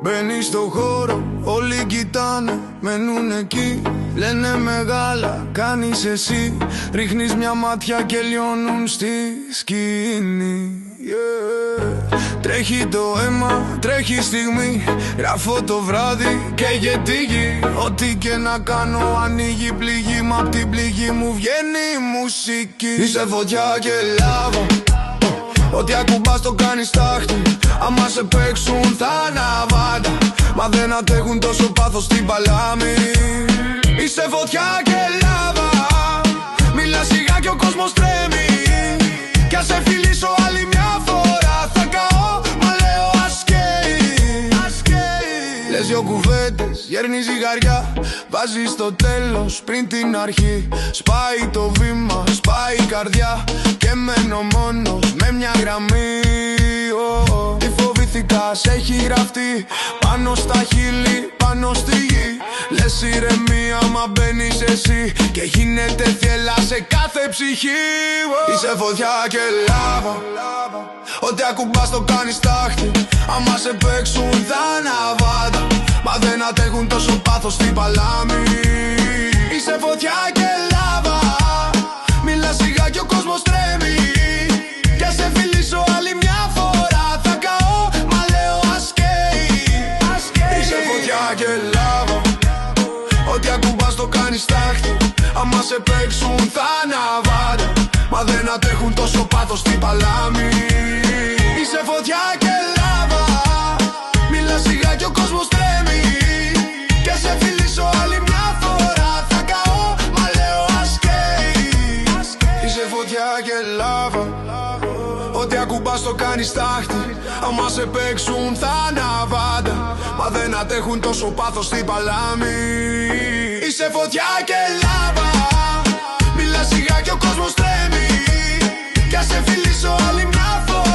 Μπαίνεις στο χώρο, όλοι κοιτάνε, μένουν εκεί. Λένε μεγάλα, κάνεις εσύ. Ρίχνεις μια μάτια και λιώνουν στη σκηνή. Τρέχει το αίμα, τρέχει η στιγμή. Γράφω το βράδυ, καίγεται η γη. Ό,τι και να κάνω ανοίγει πληγή. Μα απ' την πληγή μου βγαίνει η μουσική. Είσαι φωτιά και λάβα, ό,τι ακουμπάς το κάνεις τάχτη. Άμα σε παίξουν θα αναβάντα, μα δεν αντέχουν τόσο πάθος στην παλάμη. Είσαι φωτιά και λάβα, μιλά σιγά κι ο κόσμος τρέμει. Κι αν σε φιλήσω άλλη μια φορά θα καώ, μα λέω ασκέει. Λες δυο κουβέντες, γέρνει ζυγαριά. Βάζεις το τέλος πριν την αρχή. Σπάει το βήμα, σπάει η καρδιά. Και μένω μόνος με μια γραμμή. Τι φοβήθηκα, σ' έχει γραφτεί πάνω στα χείλη, πάνω στη γη. Λες ηρεμία, μα μπαίνεις εσύ και γίνεται θυελά σε κάθε ψυχή. Είσαι φωτιά και λάβα, ό,τι ακουμπάς το κάνεις τάχτη. Άμα σε παίξουν θα αναβάντα, μα δεν αντέχουν τόσο πάθος στην παλάμη. Είσαι φωτιά και λάβα, μιλά σιγά κι ο κόσμος τρέμει. Κι αν σε φιλήσω άλλη μια φορά θα καώ, μα λέω ασκέει. Είσαι φωτιά και λάβα, ό,τι ακουμπάς το κάνεις τάχτη. Άμα σε παίξουν θα αναβάντα, μα δεν αντέχουν τόσο πάθος στην παλάμη. Είσαι φωτιά και λάβα, μιλά σιγά κι ο κόσμος τρέμει. Κι αν σε φιλήσω άλλη μια φορά θα καώ, μα λέω ασκέει. Είσαι φωτιά και λάβα, ό,τι ακουμπάς το κάνεις τάχτη. Άμα σε παίξουν θα αναβάντα, μα δεν αντέχουν τόσο πάθος στην παλάμη. Είσαι φωτιά και λάβα, μιλά σιγά κι ο κόσμος τρέμει. Κι αν σε φιλήσω άλλη μια φορά